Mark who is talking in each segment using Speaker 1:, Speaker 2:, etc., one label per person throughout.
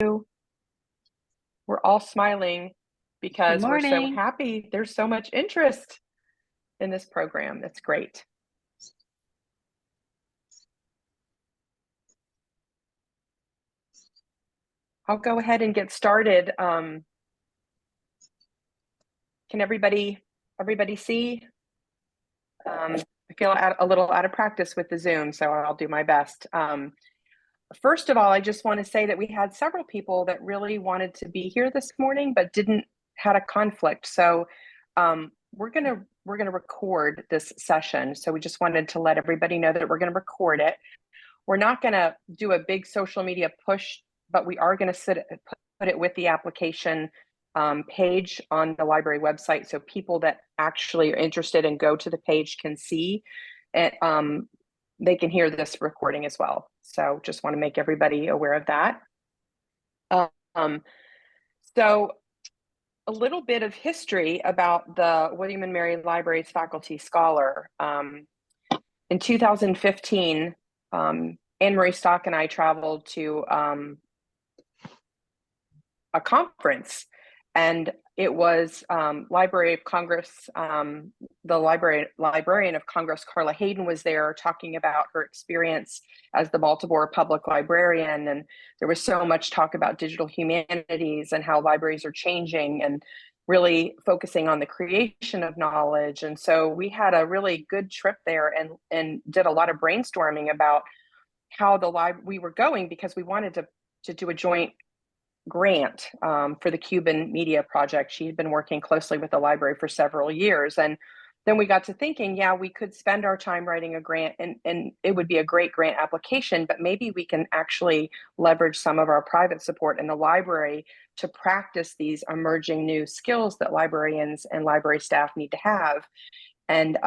Speaker 1: We're all smiling
Speaker 2: Good
Speaker 1: because we're so
Speaker 2: morning.
Speaker 1: happy. There's so much interest in this program. That's great. I'll go ahead and get started. Can everybody see? I feel a little out of practice with the Zoom, so I'll do my best. First of all, I just want to say that we had several people that really wanted to be here this morning, but had a conflict. So we're gonna record this session. So we just wanted to let everybody know that we're gonna record it. We're not gonna do a big social media push, but we are gonna put it with the application page on the library website, so people that actually are interested and go to the page can see it. They can hear this recording as well. So just want to make everybody aware of that. So a little bit of history about the William and Mary Libraries Faculty Scholar. In 2015, Anne-Marie Stock and I traveled to a conference, and it was Library of Congress. The librarian of Congress, Carla Hayden, was there talking about her experience as the Baltimore Public Librarian. And there was so much talk about digital humanities and how libraries are changing and really focusing on the creation of knowledge. And so we had a really good trip there and did a lot of brainstorming about how we were going, because we wanted to do a joint grant for the Cuban Media Project. She had been working closely with the library for several years. And then we got to thinking, yeah, we could spend our time writing a grant and it would be a great grant application, but maybe we can actually leverage some of our private support in the library to practice these emerging new skills that librarians and library staff need to have. And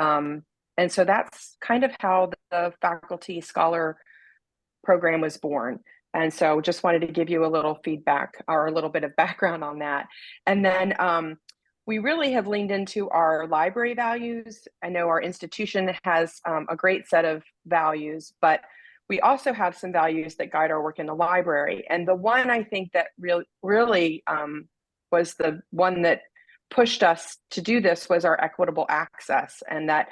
Speaker 1: so that's kind of how the Faculty Scholar program was born. And so just wanted to give you a little feedback or a little bit of background on that. And then we really have leaned into our library values. I know our institution has a great set of values, but we also have some values that guide our work in the library. And the one I think that really was the one that pushed us to do this was our equitable access. And that,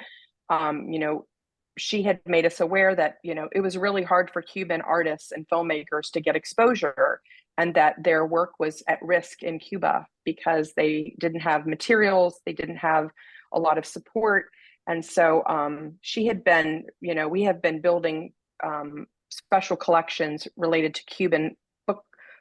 Speaker 1: she had made us aware that, it was really hard for Cuban artists and filmmakers to get exposure, and that their work was at risk in Cuba because they didn't have materials, they didn't have a lot of support. And so we have been building special collections related to Cuban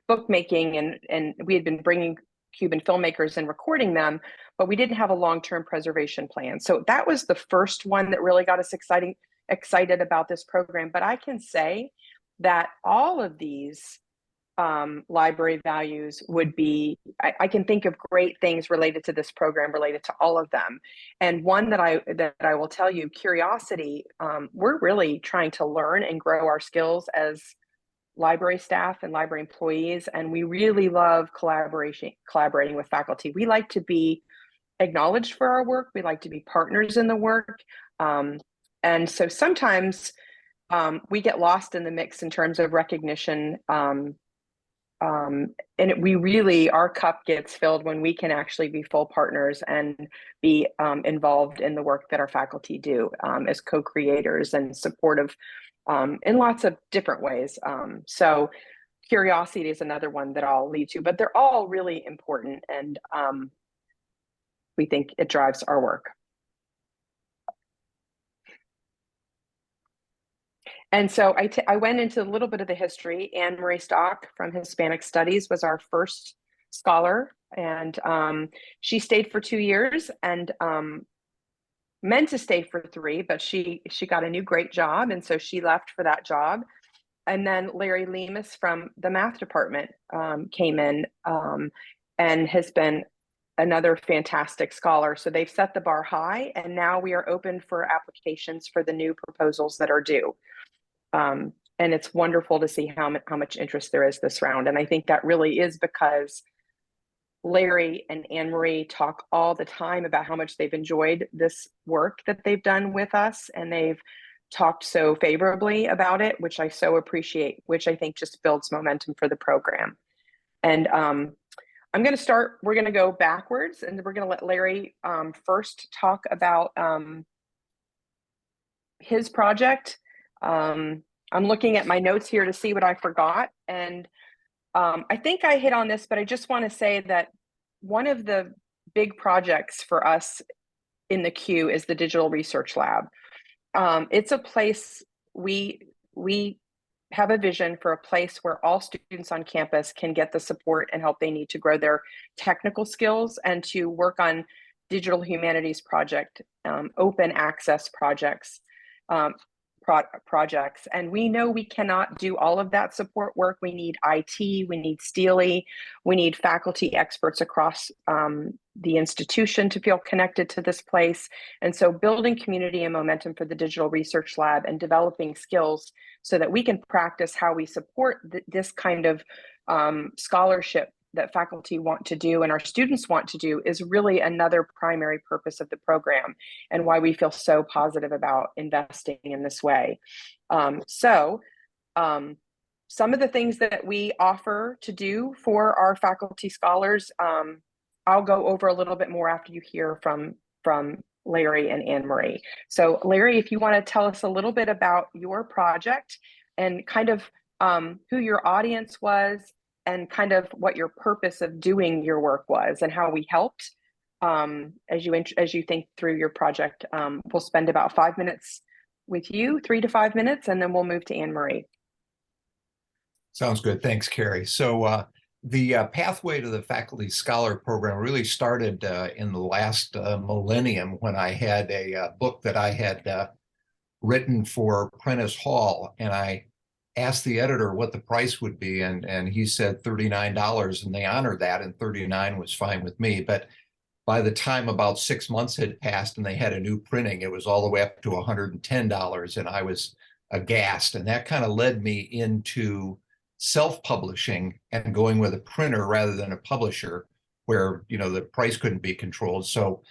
Speaker 1: bookmaking, and we had been bringing Cuban filmmakers and recording them, but we didn't have a long-term preservation plan. So that was the first one that really got us excited about this program. But I can say that all of these library values would be, I can think of great things related to this program, related to all of them. And one that I will tell you, curiosity. We're really trying to learn and grow our skills as library staff and library employees, and we really love collaborating with faculty. We like to be acknowledged for our work. We like to be partners in the work. And so sometimes we get lost in the mix in terms of recognition. Our cup gets filled when we can actually be full partners and be involved in the work that our faculty do as co-creators and supportive in lots of different ways. So curiosity is another one that I'll lead to, but they're all really important, and we think it drives our work. And so I went into a little bit of the history. Anne-Marie Stock from Hispanic Studies was our first scholar, and she stayed for 2 years and meant to stay for 3, but she got a new great job, and so she left for that job. And then Larry Leemis from the math department came in and has been another fantastic scholar. So they've set the bar high, and now we are open for applications for the new proposals that are due. And it's wonderful to see how much interest there is this round. And I think that really is because Larry and Anne-Marie talk all the time about how much they've enjoyed this work that they've done with us, and they've talked so favorably about it, which I so appreciate, which I think just builds momentum for the program. And I'm going to start, we're going to go backwards, and we're going to let Larry first talk about his project. I'm looking at my notes here to see what I forgot. And I think I hit on this, but I just want to say that one of the big projects for us in the queue is the Digital Research Lab. It's a place we have a vision for, a place where all students on campus can get the support and help they need to grow their technical skills and to work on digital humanities project, open access projects, projects. And we know we cannot do all of that support work. We need IT, we need Steely, we need faculty experts across the institution to feel connected to this place. And so building community and momentum for the Digital Research Lab and developing skills so that we can practice how we support this kind of scholarship that faculty want to do and our students want to do is really another primary purpose of the program, and why we feel so positive about investing in this way. Some of the things that we offer to do for our faculty scholars, I'll go over a little bit more after you hear from Larry and Anne Marie. So Larry, if you want to tell us a little bit about your project and kind of who your audience was, and kind of what your purpose of doing your work was and how we helped as you think through your project. We'll spend about 5 minutes with you, 3 to 5 minutes, and then we'll move to Anne Marie.
Speaker 2: Sounds good. Thanks, Carrie. So the pathway to the faculty scholar program really started in the last millennium, when I had a book that I had written for Prentice Hall, and I asked the editor what the price would be, and he said $39, and they honored that, and $39 was fine with me. But by the time about 6 months had passed and they had a new printing, it was all the way up to $110, and I was aghast. And that kind of led me into self-publishing and going with a printer rather than a publisher, where the price couldn't be controlled. So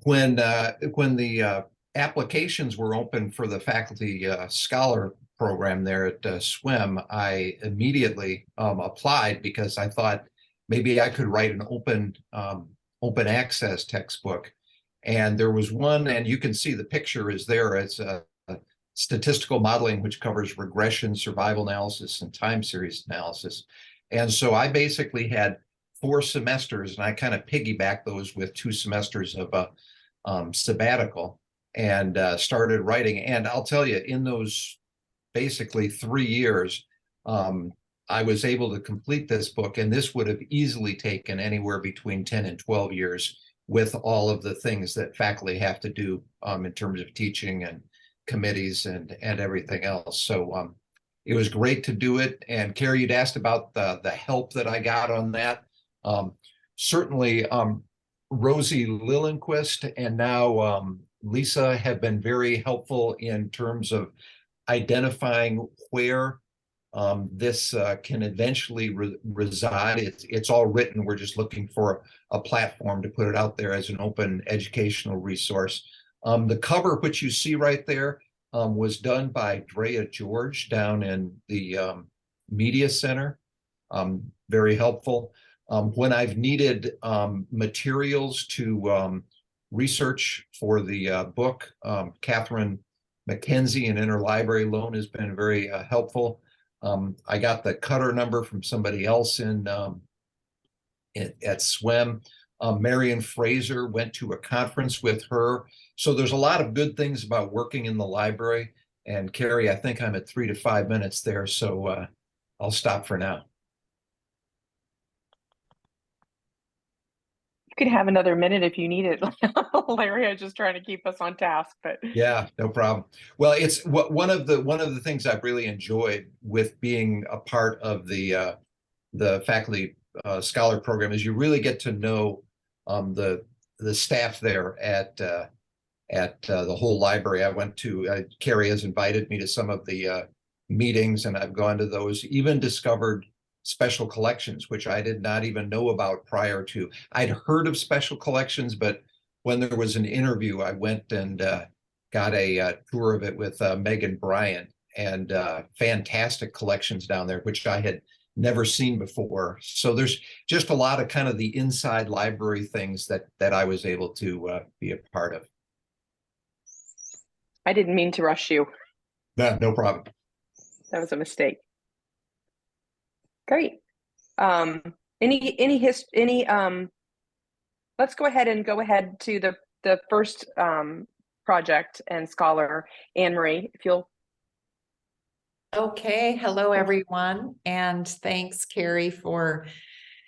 Speaker 2: when the applications were open for the faculty scholar program there at SWIM, I immediately applied, because I thought maybe I could write an open access textbook. And there was one, and you can see the picture is there. It's a statistical modeling, which covers regression, survival analysis, and time series analysis. And so I basically had 4 semesters, and I kind of piggybacked those with 2 semesters of a sabbatical, and started writing. And I'll tell you, in those basically 3 years, I was able to complete this book, and this would have easily taken anywhere between 10 and 12 years, with all of the things that faculty have to do in terms of teaching and committees and everything else. So it was great to do it. And Carrie, you'd asked about the help that I got on that. Certainly Rosie Lillenquist and now Lisa have been very helpful in terms of identifying where this can eventually reside. It's all written. We're just looking for a platform to put it out there as an open educational resource. The cover, which you see right there, was done by Drea George down in the Media Center. Very helpful. When I've needed materials to research for the book, Catherine McKenzie and Interlibrary Loan has been very helpful. I got the cutter number from somebody else at SWIM. Marion Fraser went to a conference with her. So there's a lot of good things about working in the library. And Carrie, I think I'm at 3 to 5 minutes there, so I'll stop for now.
Speaker 1: You could have another minute if you need it. Larry, I'm just trying to keep us on task, but
Speaker 2: yeah, no problem. Well, it's one of the things I've really enjoyed with being a part of the faculty scholar program is you really get to know the staff there at the whole library. I went to Carrie has invited me to some of the meetings, and I've gone to those. Even discovered special collections, which I did not even know about prior to. I'd heard of special collections, but when there was an interview, I went and got a tour of it with Megan Bryant, and fantastic collections down there, which I had never seen before. So there's just a lot of kind of the inside library things that I was able to be a part of.
Speaker 1: I didn't mean to rush you.
Speaker 2: No, no problem.
Speaker 1: That was a mistake. Great. Um, let's go ahead to the first project and scholar, Anne Marie, if you'll.
Speaker 3: Okay, hello everyone, and thanks Carrie for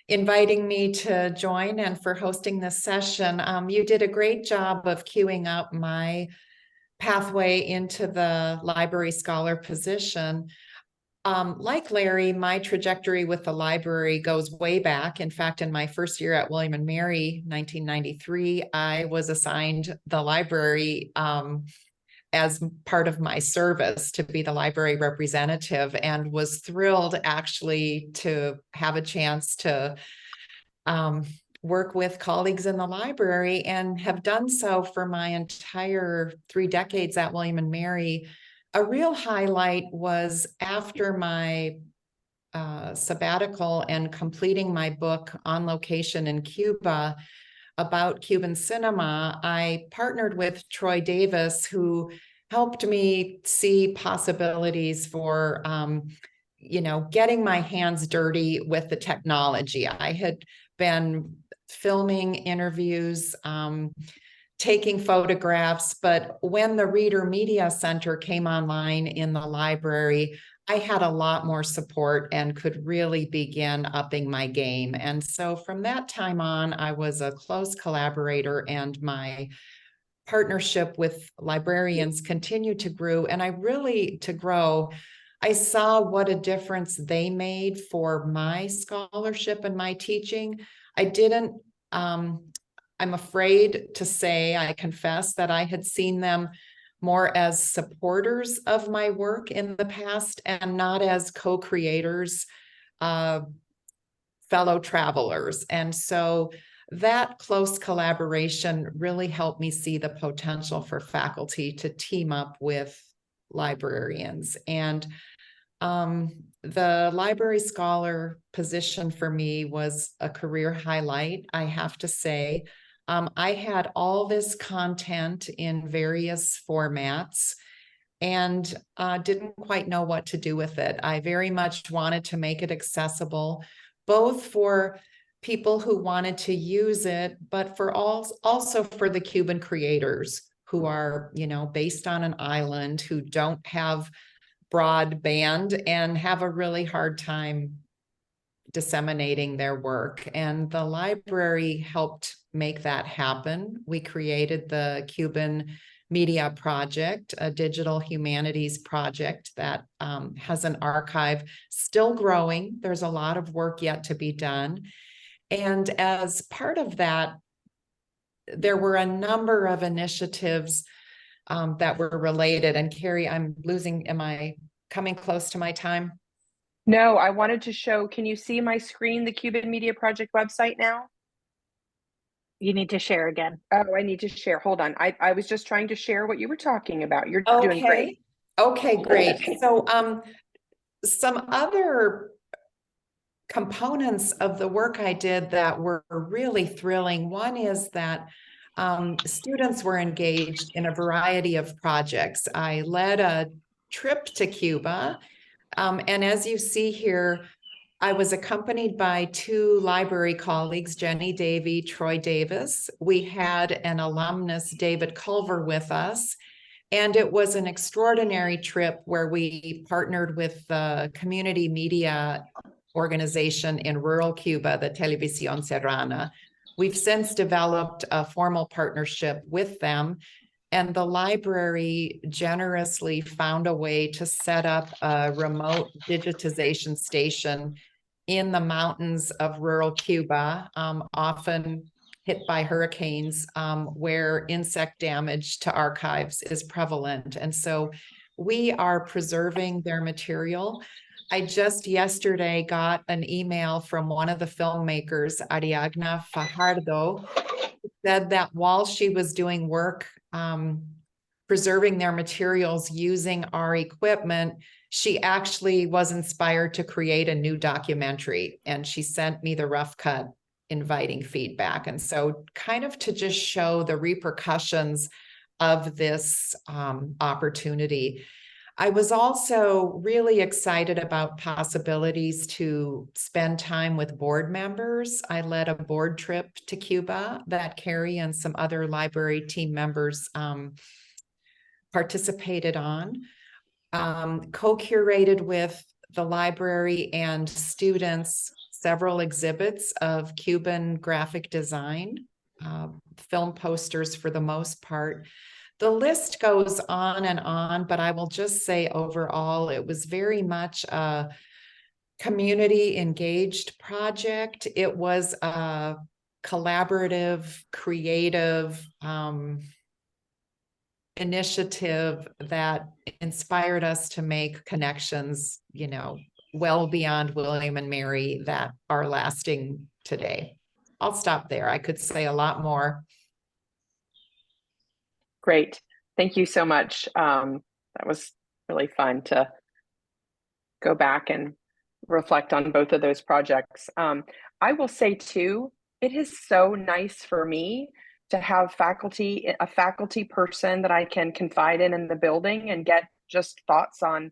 Speaker 3: inviting me to join and for hosting this session. You did a great job of queuing up my pathway into the library scholar position. Like Larry, my trajectory with the library goes way back. In fact, in my first year at William and Mary, 1993, I was assigned the library as part of my service to be the library representative, and was thrilled actually to have a chance to work with colleagues in the library, and have done so for my entire 3 decades at William and Mary. A real highlight was after my sabbatical and completing my book On Location in Cuba about Cuban cinema, I partnered with Troy Davis, who helped me see possibilities for, getting my hands dirty with the technology. I had been filming interviews, taking photographs, but when the Reader Media Center came online in the library, I had a lot more support and could really begin upping my game. And so from that time on, I was a close collaborator, and my partnership with librarians continued to grow. And I saw what a difference they made for my scholarship and my teaching. I didn't, I'm afraid to say, I confess that I had seen them more as supporters of my work in the past, and not as co-creators, fellow travelers. And so that close collaboration really helped me see the potential for faculty to team up with librarians. And the library scholar position for me was a career highlight, I have to say. I had all this content in various formats, and didn't quite know what to do with it. I very much wanted to make it accessible, both for people who wanted to use it, but also for the Cuban creators who are, based on an island, who don't have broadband and have a really hard time disseminating their work. And the library helped make that happen. We created the Cuban Media Project, a digital humanities project that has an archive still growing. There's a lot of work yet to be done. And as part of that, there were a number of initiatives that were related. And Carrie, am I coming close to my time?
Speaker 1: No, I wanted to show, can you see my screen, the Cuban Media Project website now?
Speaker 4: You need to share again.
Speaker 1: Oh, I need to share. Hold on. I was just trying to share what you were talking about. You're doing great.
Speaker 3: Okay, great. So some other components of the work I did that were really thrilling. One is that students were engaged in a variety of projects. I led a trip to Cuba, and as you see here, I was accompanied by 2 library colleagues, Jenny Davy, Troy Davis. We had an alumnus, David Culver, with us. And it was an extraordinary trip where we partnered with the community media organization in rural Cuba, the Televisión Serrana. We've since developed a formal partnership with them, and the library generously found a way to set up a remote digitization station in the mountains of rural Cuba, often hit by hurricanes, where insect damage to archives is prevalent. And so we are preserving their material. I just yesterday got an email from one of the filmmakers, Ariadna Fajardo, who said that while she was doing work preserving their materials using our equipment, she actually was inspired to create a new documentary, and she sent me the rough cut inviting feedback. And so kind of to just show the repercussions of this opportunity. I was also really excited about possibilities to spend time with board members. I led a board trip to Cuba that Carrie and some other library team members participated on, co-curated with the library and students several exhibits of Cuban graphic design, film posters for the most part. The list goes on, but I will just say overall, it was very much a community engaged project. It was a collaborative, creative initiative that inspired us to make connections, you know, well beyond William and Mary that are lasting today. I'll stop there. I could say a lot more.
Speaker 1: Great. Thank you so much. That was really fun to go back and reflect on both of those projects. I will say too, it is so nice for me to have a faculty person that I can confide in the building and get just thoughts on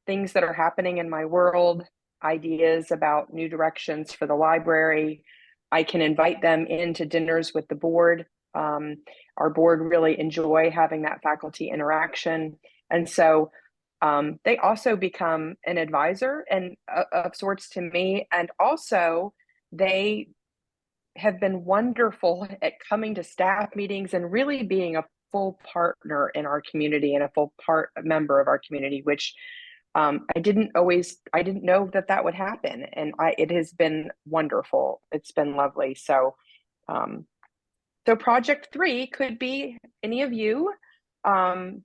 Speaker 1: things that are happening in my world, ideas about new directions for the library. I can invite them into dinners with the board. Our board really enjoy having that faculty interaction. And so they also become an advisor and of sorts to me. And also they have been wonderful at coming to staff meetings and really being a full partner in our community and a full member of our community, which I didn't know that would happen. And it has been wonderful. It's been lovely. So, so project 3 could be any of you.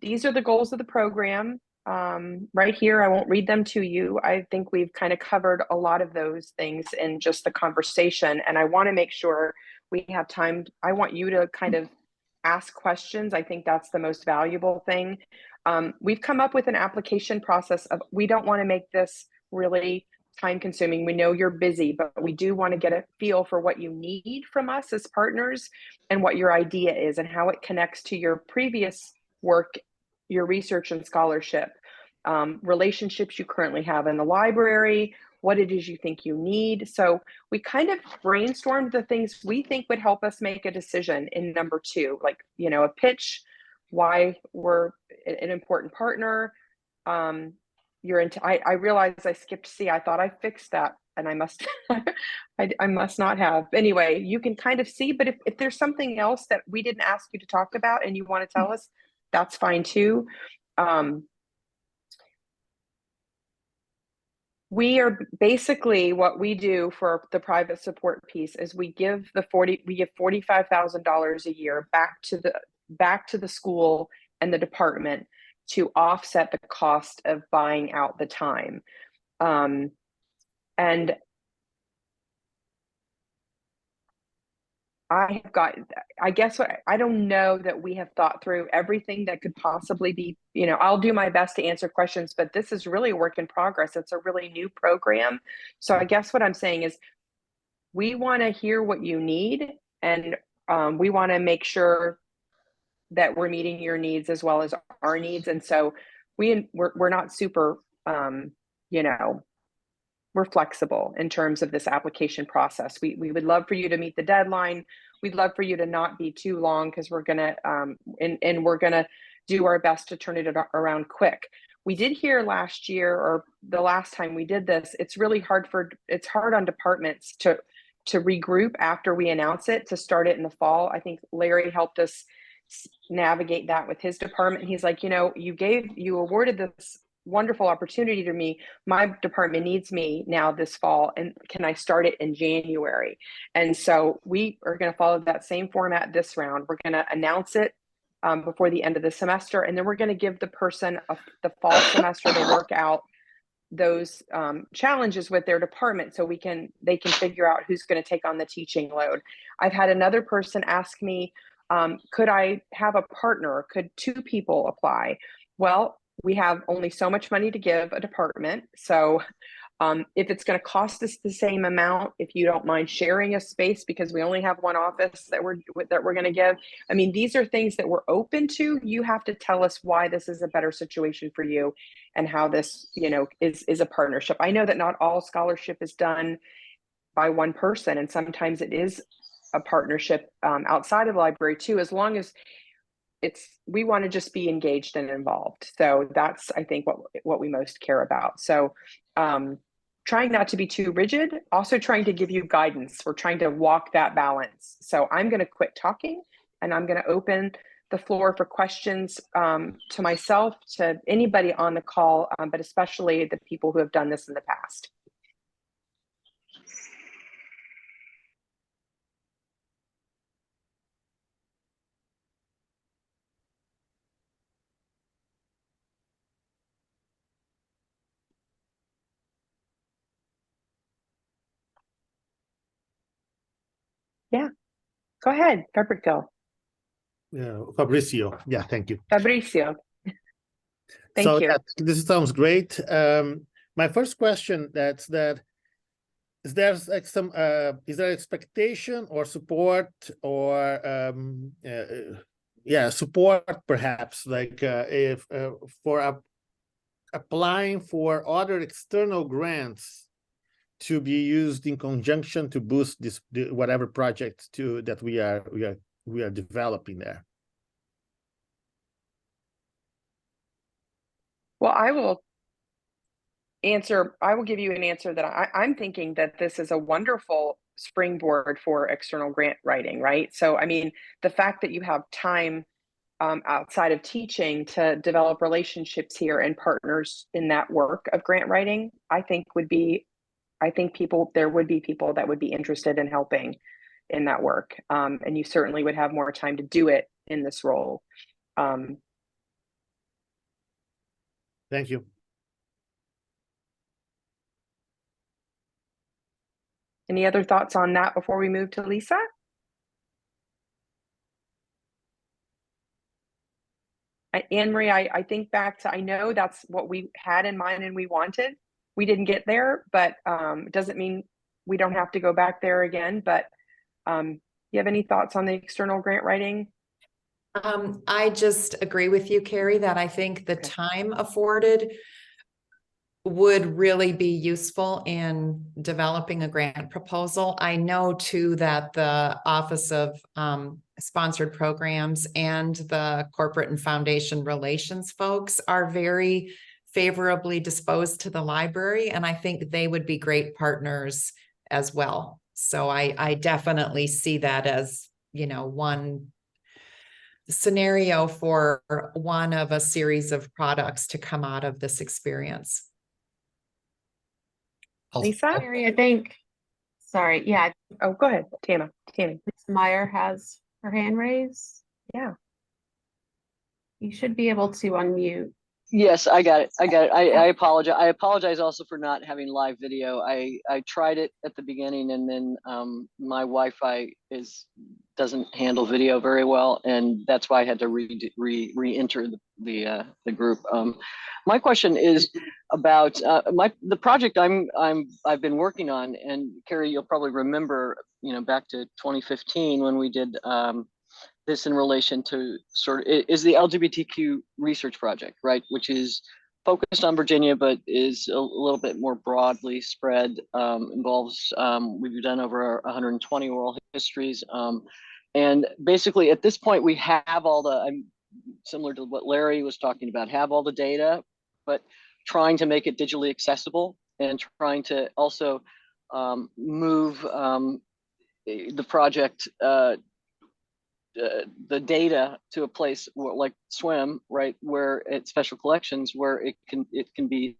Speaker 1: These are the goals of the program. Right here, I won't read them to you. I think we've kind of covered a lot of those things in just the conversation, and I want to make sure we have time. I want you to kind of ask questions. I think that's the most valuable thing. We've come up with an application process of, we don't want to make this really time consuming. We know you're busy, but we do want to get a feel for what you need from us as partners and what your idea is and how it connects to your previous work, your research and scholarship, relationships you currently have in the library, what it is you think you need. So we kind of brainstormed the things we think would help us make a decision in number 2, like, you know, a pitch, why we're an important partner. I realized I skipped C. I thought I fixed that, and I must I must not have. Anyway, you can kind of see, but if there's something else that we didn't ask you to talk about and you want to tell us, that's fine too. We are basically, what we do for the private support piece is we give $45,000 a year back to the school and the department to offset the cost of buying out the time. And I don't know that we have thought through everything that could possibly be, you know, I'll do my best to answer questions, but this is really a work in progress. It's a really new program. So I guess what I'm saying is we want to hear what you need, and we want to make sure that we're meeting your needs as well as our needs. And so we're not super, you know, we're flexible in terms of this application process. We would love for you to meet the deadline. We'd love for you to not be too long, because we're gonna and we're gonna do our best to turn it around quick. We did hear last year, or the last time we did this, it's hard on departments to regroup after we announce it, to start it in the fall. I think Larry helped us navigate that with his department. He's like, you know, you awarded this wonderful opportunity to me. My department needs me now this fall, and can I start it in January? And so we are going to follow that same format this round. We're going to announce it before the end of the semester, and then we're going to give the person the fall semester to work out those challenges with their department, so they can figure out who's going to take on the teaching load. I've had another person ask me, Could I have a partner? Could two people apply? Well, we have only so much money to give a department. So if it's going to cost us the same amount, if you don't mind sharing a space, because we only have one office that we're going to give. I mean, these are things that we're open to. You have to tell us why this is a better situation for you, and how this, is a partnership. I know that not all scholarship is done by one person, and sometimes it is a partnership outside of the library too, as long as we want to just be engaged and involved. So that's, I think, what we most care about. So trying not to be too rigid, also trying to give you guidance. We're trying to walk that balance. So I'm going to quit talking, and I'm going to open the floor for questions to myself, to anybody on the call, but especially the people who have done this in the past. Yeah, go ahead, Fabricio.
Speaker 5: Fabricio. Yeah, thank you.
Speaker 1: Fabricio. Thank you.
Speaker 5: Yeah, this sounds great. My first question is there like some is there expectation or support or support perhaps, like if for applying for other external grants to be used in conjunction to boost whatever project that we are developing there?
Speaker 1: Well, I will give you an answer that I'm thinking that this is a wonderful springboard for external grant writing, right? So, I mean, the fact that you have time outside of teaching to develop relationships here and partners in that work of grant writing, there would be people that would be interested in helping in that work. And you certainly would have more time to do it in this role.
Speaker 5: Thank you.
Speaker 1: Any other thoughts on that before we move to Lisa? Anne Marie, I think back to, I know that's what we had in mind and we wanted. We didn't get there, but it doesn't mean we don't have to go back there again. But you have any thoughts on the external grant writing?
Speaker 3: I just agree with you, Carrie, that I think the time afforded would really be useful in developing a grant proposal. I know too that the Office of Sponsored Programs and the Corporate and Foundation Relations folks are very favorably disposed to the library, and I think they would be great partners as well. So I definitely see that as, one scenario for one of a series of products to come out of this experience.
Speaker 1: Lisa?
Speaker 6: Mary, I think, sorry, yeah.
Speaker 1: Oh, go ahead, Tammy.
Speaker 6: Ms. Meyer has her hand raised.
Speaker 1: Yeah.
Speaker 6: You should be able to unmute.
Speaker 7: Yes, I got it. I apologize. I apologize also for not having live video. I tried it at the beginning, and then my Wi-Fi doesn't handle video very well, and that's why I had to re-enter the group. My question is about the project I've been working on, and Carrie, you'll probably remember, back to 2015 when we did this in relation to is the LGBTQ research project, right? Which is focused on Virginia, but is a little bit more broadly spread, involves, we've done over 120 oral histories. And basically at this point, we have all similar to what Larry was talking about, have all the data, but trying to make it digitally accessible and trying to also move the project, the data to a place like SWIM, right, where it's special collections, where it can be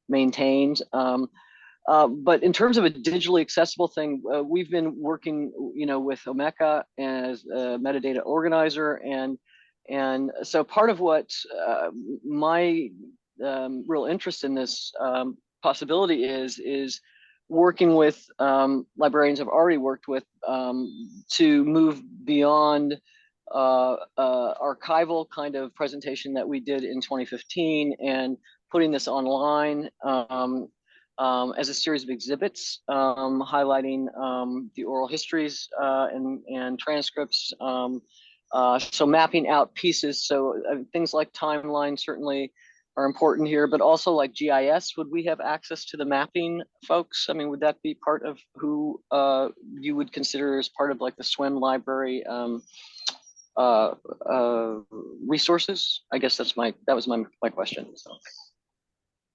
Speaker 7: maintained. But in terms of a digitally accessible thing, we've been working, with Omeka as a metadata organizer, and so part of what my real interest in this possibility is working with librarians I've already worked with to move beyond archival kind of presentation that we did in 2015 and putting this online as a series of exhibits highlighting the oral histories and transcripts. So mapping out pieces. So things like timeline certainly are important here, but also like GIS. Would we have access to the mapping folks? I mean, would that be part of who you would consider as part of like the SWIM library resources? I guess that was my question. So.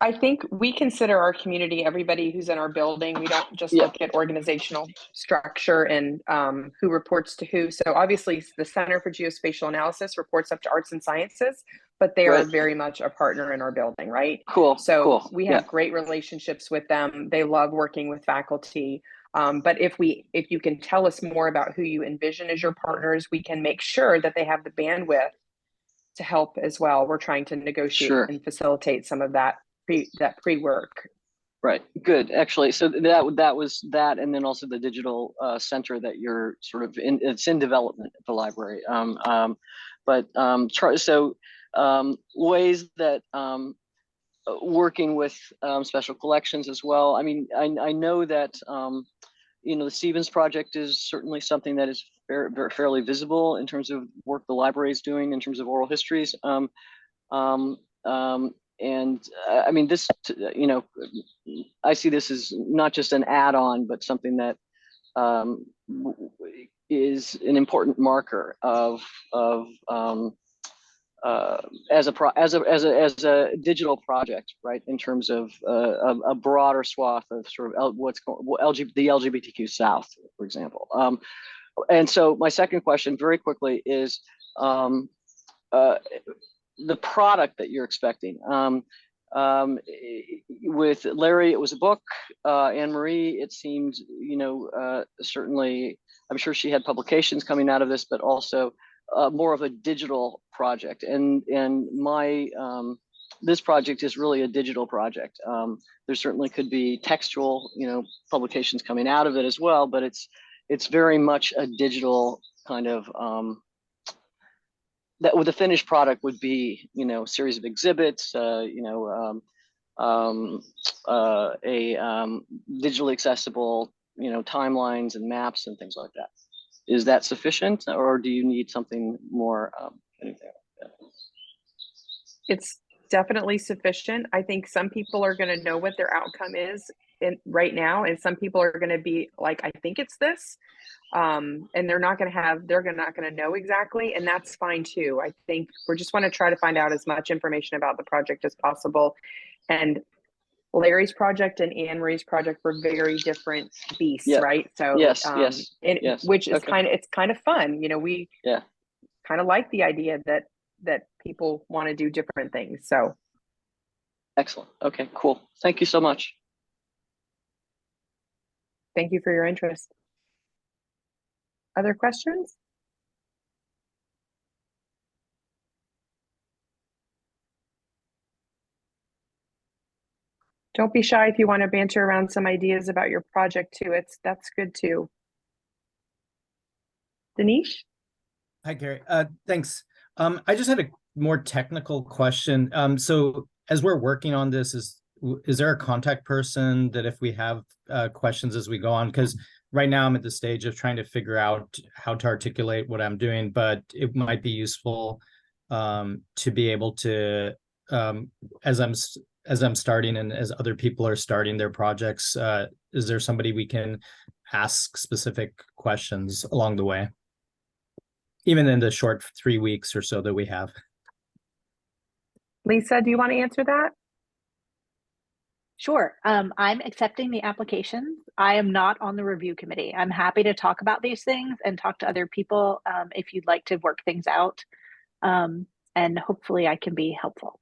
Speaker 1: I think we consider our community everybody who's in our building. We don't just look at organizational structure and who reports to who. So obviously the Center for Geospatial Analysis reports up to Arts and Sciences, but they are very much a partner in our building, right?
Speaker 7: Cool.
Speaker 1: So we have great relationships with them. They love working with faculty. But if you can tell us more about who you envision as your partners, we can make sure that they have the bandwidth to help as well. We're trying to negotiate and facilitate some of that pre-work.
Speaker 7: Right. Good. Actually, so that was that, and then also the digital center that you're sort of in. It's in development at the library. Ways that working with special collections as well. I mean, I know that the Stevens Project is certainly something that is fairly visible in terms of work the library is doing in terms of oral histories. And I mean, this, I see this as not just an add-on, but something that is an important marker of as a digital project, right? In terms of a broader swath of sort of the LGBTQ South, for example. And so my second question, very quickly, is the product that you're expecting. With Larry, it was a book. Anne Marie, it seemed, certainly, I'm sure she had publications coming out of this, but also more of a digital project. And my this project is really a digital project. There certainly could be textual, publications coming out of it as well, but it's very much a digital kind of. That the finished product would be, series of exhibits, digitally accessible, timelines and maps and things like that. Is that sufficient, or do you need something more? Anything like that?
Speaker 1: It's definitely sufficient. I think some people are going to know what their outcome is right now, and some people are going to be like, I think it's this. And they're not going to know exactly, and that's fine too. I think we just want to try to find out as much information about the project as possible. And Larry's project and Anne Marie's project were very different beasts, right? So
Speaker 7: yes,
Speaker 1: which is it's kind of fun. We kind of like the idea that people want to do different things. So
Speaker 7: excellent. Okay, cool. Thank you so much.
Speaker 1: Thank you for your interest. Other questions? Don't be shy if you want to banter around some ideas about your project too. That's good too. Denise?
Speaker 8: Hi, Carrie. Thanks. I just had a more technical question. So as we're working on this, is there a contact person that if we have questions as we go on? Because right now I'm at the stage of trying to figure out how to articulate what I'm doing, but it might be useful to be able to, as I'm starting and as other people are starting their projects, is there somebody we can ask specific questions along the way? Even in the short 3 weeks or so that we have.
Speaker 1: Lisa, do you want to answer that?
Speaker 4: Sure. I'm accepting the applications. I am not on the review committee. I'm happy to talk about these things and talk to other people if you'd like to work things out. And hopefully I can be helpful.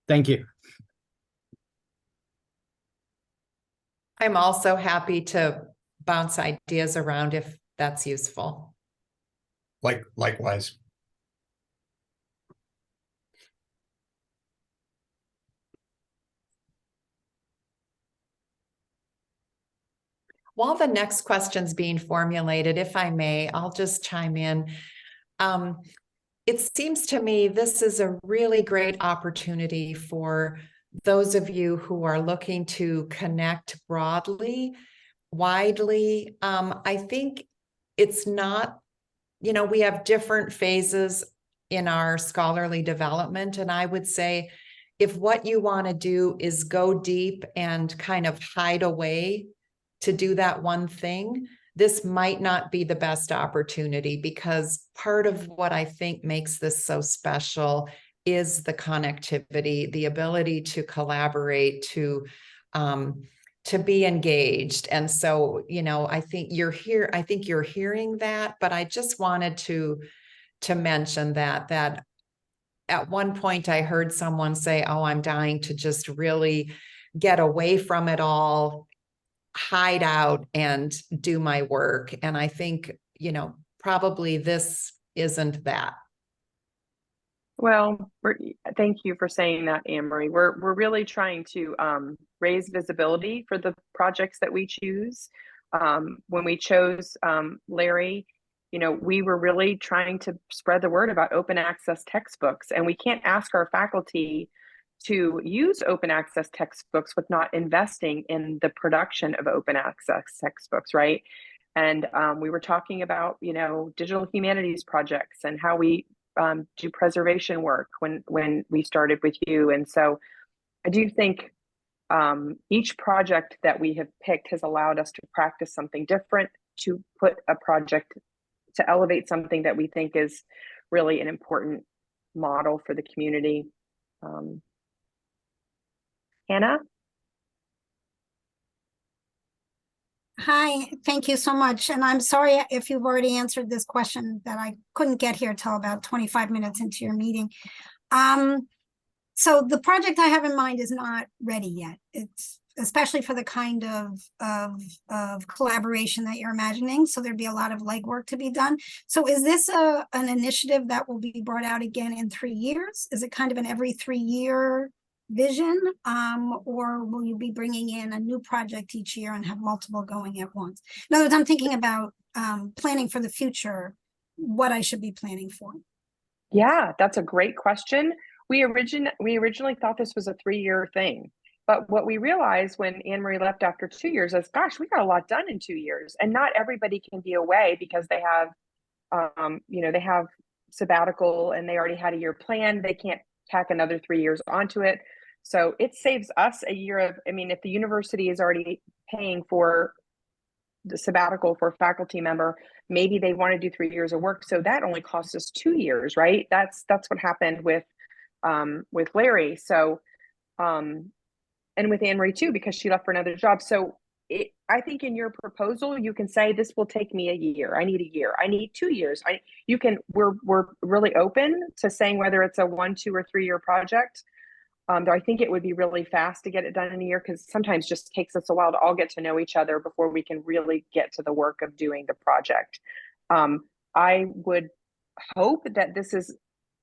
Speaker 8: Thank you.
Speaker 3: I'm also happy to bounce ideas around if that's useful.
Speaker 2: Likewise.
Speaker 3: While the next question's being formulated, if I may, I'll just chime in. It seems to me this is a really great opportunity for those of you who are looking to connect broadly, widely. I think it's not, we have different phases in our scholarly development. And I would say if what you want to do is go deep and kind of hide away to do that one thing, this might not be the best opportunity, because part of what I think makes this so special is the connectivity, the ability to collaborate, to be engaged. And so, I think you're hearing that, but I just wanted to mention that at one point I heard someone say, oh, I'm dying to just really get away from it all, hide out and do my work. And I think, probably this isn't that.
Speaker 1: Well, thank you for saying that, Anne-Marie. We're really trying to raise visibility for the projects that we choose. When we chose Larry, we were really trying to spread the word about open access textbooks, and we can't ask our faculty to use open access textbooks with not investing in the production of open access textbooks, right? And we were talking about, digital humanities projects and how we do preservation work when we started with you. And so I do think each project that we have picked has allowed us to practice something different, to put a project, to elevate something that we think is really an important model for the community. Hannah?
Speaker 9: Hi, thank you so much. And I'm sorry if you've already answered this question, that I couldn't get here till about 25 minutes into your meeting. So the project I have in mind is not ready yet. It's especially for the kind of collaboration that you're imagining. So there'd be a lot of legwork to be done. So is this an initiative that will be brought out again in 3 years? Is it kind of an every 3-year vision, or will you be bringing in a new project each year and have multiple going at once? In other words, I'm thinking about planning for the future, what I should be planning for.
Speaker 1: Yeah, that's a great question. We originally thought this was a 3-year thing, but what we realized when Anne-Marie left after 2 years is, gosh, we got a lot done in 2 years, and not everybody can be away because they have, they have sabbatical and they already had a year planned. They can't tack another 3 years onto it. So it saves us a year of, if the university is already paying for the sabbatical for a faculty member, maybe they want to do 3 years of work. So that only costs us 2 years, right? That's what happened with Larry. So, and with Anne-Marie too, because she left for another job. So I think in your proposal, you can say, this will take me a year. I need a year. I need 2 years. We're really open to saying whether it's a 1, 2, or 3 year project. Though I think it would be really fast to get it done in a year, because sometimes just takes us a while to all get to know each other before we can really get to the work of doing the project. I would hope that this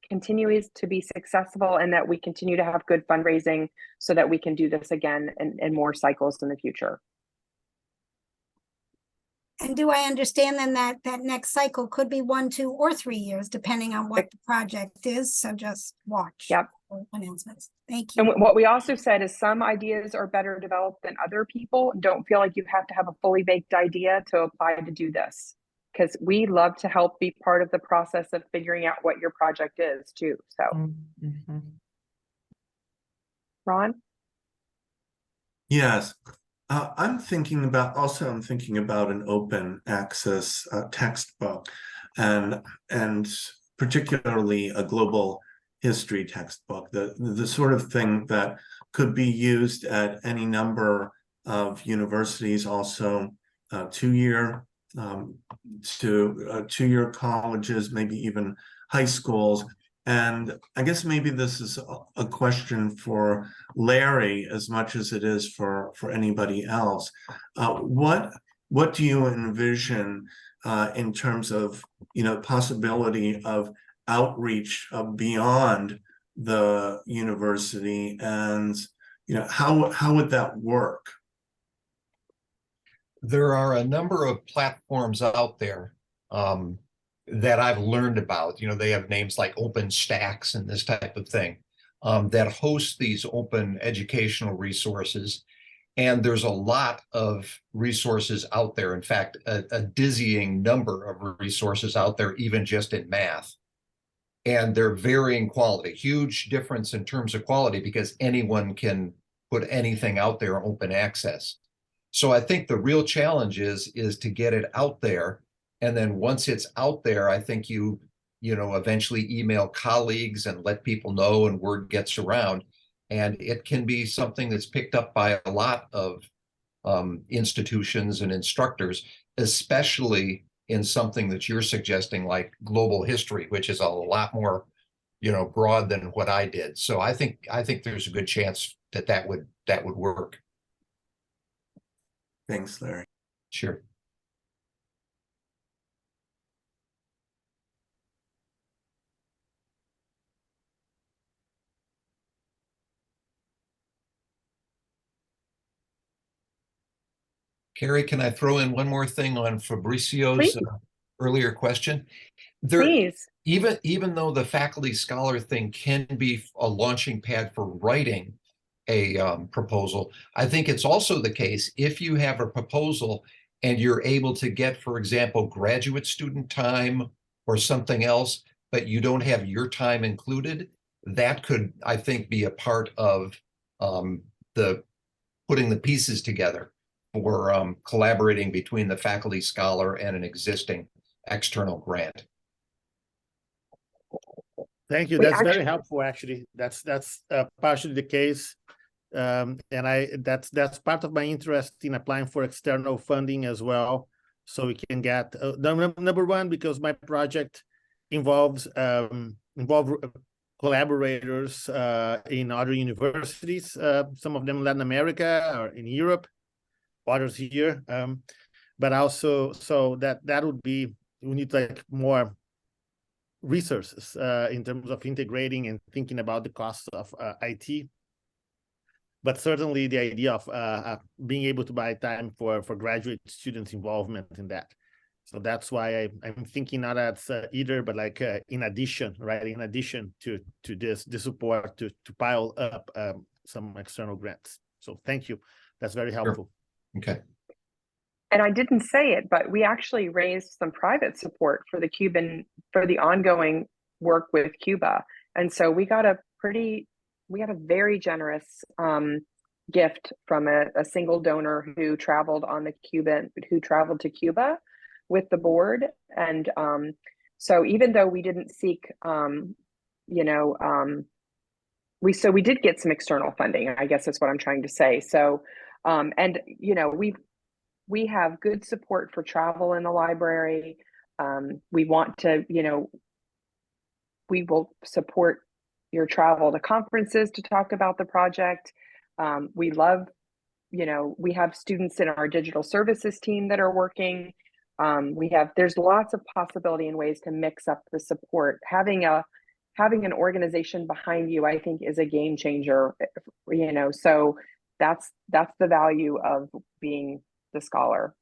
Speaker 1: continues to be successful and that we continue to have good fundraising so that we can do this again in more cycles in the future.
Speaker 9: And do I understand then that next cycle could be 1, 2, or 3 years, depending on what the project is? So just watch.
Speaker 1: Yep.
Speaker 9: Announcements. Thank you.
Speaker 1: And what we also said is some ideas are better developed than other people. Don't feel like you have to have a fully baked idea to apply to do this, because we love to help be part of the process of figuring out what your project is too. So, Ron?
Speaker 10: Yes. I'm thinking about an open access textbook, and particularly a global history textbook, the sort of thing that could be used at any number of universities, also 2-year colleges, maybe even high schools. And I guess maybe this is a question for Larry as much as it is for anybody else. What do you envision in terms of possibility of outreach beyond the university, and how would that work?
Speaker 2: There are a number of platforms out there that I've learned about. You know, they have names like OpenStax and this type of thing that host these open educational resources. And there's a lot of resources out there. In fact, a dizzying number of resources out there, even just in math. And they're varying quality, huge difference in terms of quality because anyone can put anything out there open access. So I think the real challenge is to get it out there. And then once it's out there, I think you eventually email colleagues and let people know and word gets around. And it can be something that's picked up by a lot of institutions and instructors, especially in something that you're suggesting, like global history, which is a lot more, broad than what I did. So I think there's a good chance that would work.
Speaker 10: Thanks, Larry.
Speaker 2: Sure. Carrie, can I throw in one more thing on Fabrizio's earlier question?
Speaker 1: Please.
Speaker 2: Even though the faculty scholar thing can be a launching pad for writing a proposal, I think it's also the case if you have a proposal and you're able to get, for example, graduate student time or something else, but you don't have your time included, that could, I think, be a part of the putting the pieces together for collaborating between the faculty scholar and an existing external grant.
Speaker 5: Thank you. That's very helpful. Actually, that's partially the case, and that's part of my interest in applying for external funding as well, so we can get number one, because my project involves collaborators in other universities, some of them in Latin America or in Europe, others here, but also so that would be, we need like more resources in terms of integrating and thinking about the costs of IT. But certainly the idea of being able to buy time for graduate students' involvement in that. So that's why I'm thinking not as either, but like in addition, right? In addition to this support to pile up some external grants. So thank you. That's very helpful.
Speaker 2: Sure. Okay. And
Speaker 1: I didn't say it, but we actually raised some private support for the ongoing work with Cuba. And so we got a very generous gift from a single donor who traveled to Cuba with the board. And so even though we didn't seek, we did get some external funding, I guess that's what I'm trying to say. So, and we have good support for travel in the library. We want to, we will support your travel to conferences to talk about the project. We love, we have students in our digital services team that are working. There's lots of possibility and ways to mix up the support. Having an organization behind you, I think, is a game changer, so that's the value of being the scholar.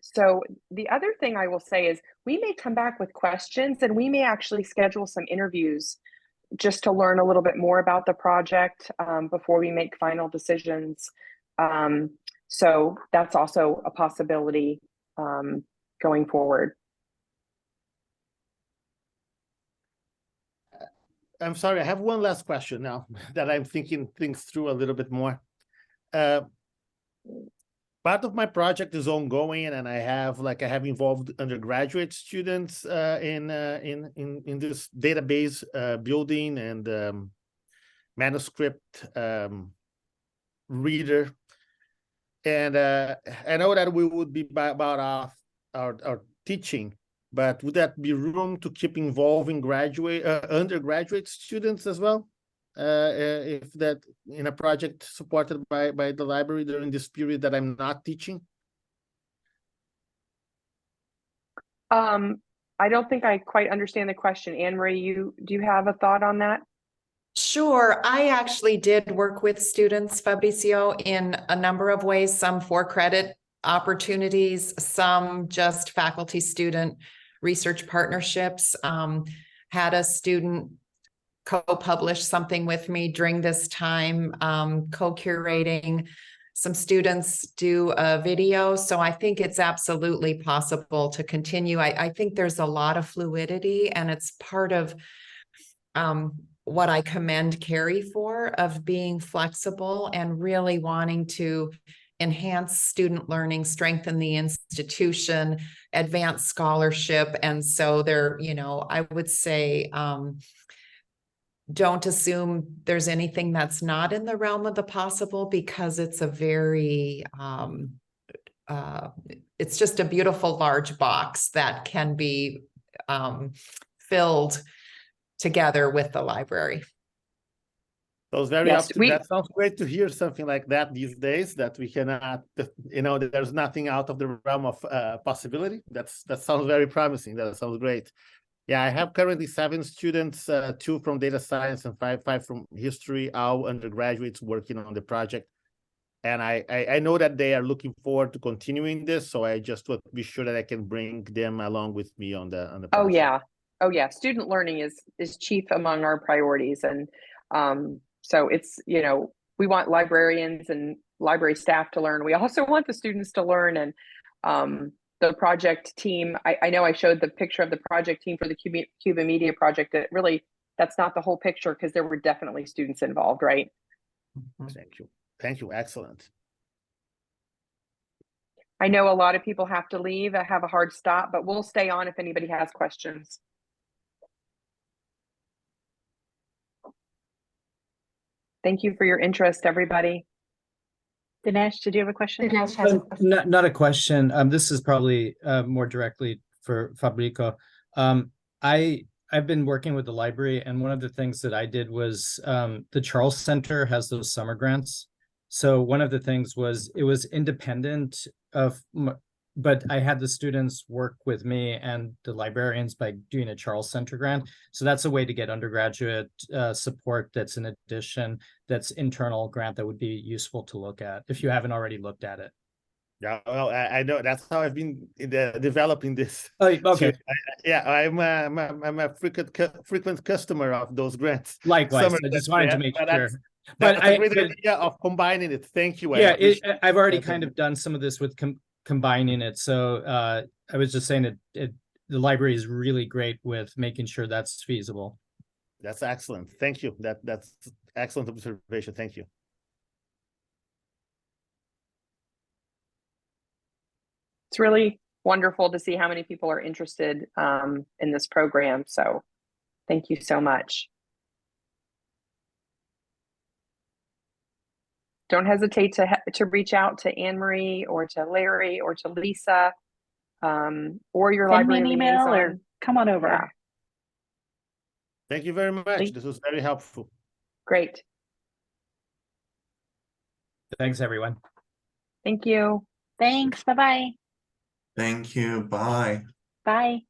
Speaker 1: So the other thing I will say is we may come back with questions, and we may actually schedule some interviews just to learn a little bit more about the project before we make final decisions. So that's also a possibility going forward.
Speaker 5: I'm sorry, I have one last question now that I'm thinking things through a little bit more. Part of my project is ongoing, and I have involved undergraduate students in this database building and manuscript reader. And I know that we would be about our teaching, but would that be room to keep involving undergraduate students as well? If that in a project supported by the library during this period that I'm not teaching?
Speaker 1: I don't think I quite understand the question. Anne Marie, do you have a thought on that?
Speaker 3: Sure. I actually did work with students, Fabricio, in a number of ways, some for credit opportunities, some just faculty student research partnerships. Had a student co-publish something with me during this time, co-curating. Some students do a video. So I think it's absolutely possible to continue. I think there's a lot of fluidity, and it's part of what I commend Carrie for, of being flexible and really wanting to enhance student learning, strengthen the institution, advance scholarship. And so there, I would say, don't assume there's anything that's not in the realm of the possible, because it's a very, it's just a beautiful large box that can be filled together with the library.
Speaker 5: So it's very
Speaker 1: Yes,
Speaker 5: that sounds great to hear something like that these days, that we cannot, there's nothing out of the realm of possibility. That sounds very promising. That sounds great. Yeah, I have currently 7 students, 2 from data science and five from history, all undergraduates working on the project. And I know that they are looking forward to continuing this, so I just want to be sure that I can bring them along with me on the project.
Speaker 1: Oh yeah, student learning is chief among our priorities, and so it's, we want librarians and library staff to learn. We also want the students to learn, and the project team, I know I showed the picture of the project team for the Cuba Media Project. That's not the whole picture, because there were definitely students involved, right?
Speaker 5: Thank you, excellent.
Speaker 1: I know a lot of people have to leave. I have a hard stop, but we'll stay on if anybody has questions. Thank you for your interest, everybody.
Speaker 4: Dinesh, did you have a question?
Speaker 6: Dinesh has a question.
Speaker 8: Not a question. This is probably more directly for Fabrico. I've been working with the library, and one of the things that I did was the Charles Center has those summer grants. So one of the things was, it was independent of, but I had the students work with me and the librarians by doing a Charles Center grant. So that's a way to get undergraduate support that's in addition, that's internal grant that would be useful to look at if you haven't already looked at it.
Speaker 5: Yeah, well, I know that's how I've been developing this.
Speaker 8: Oh, okay.
Speaker 5: I'm a frequent customer of those grants.
Speaker 8: Likewise, I just wanted to make sure.
Speaker 5: That's a great idea of combining it. Thank you.
Speaker 8: Yeah, I've already kind of done some of this with combining it. So I was just saying that the library is really great with making sure that's feasible.
Speaker 5: That's excellent. Thank you. That's excellent observation. Thank you.
Speaker 1: It's really wonderful to see how many people are interested in this program. So thank you so much. Don't hesitate to reach out to Anne Marie or to Larry or to Lisa, or your
Speaker 4: Send me
Speaker 1: library
Speaker 4: an email
Speaker 1: liaison.
Speaker 4: or come on over.
Speaker 1: Yeah.
Speaker 5: Thank you very much. This was very helpful.
Speaker 1: Great.
Speaker 8: Thanks, everyone.
Speaker 1: Thank you.
Speaker 4: Thanks. Bye-bye.
Speaker 10: Thank you. Bye.
Speaker 4: Bye.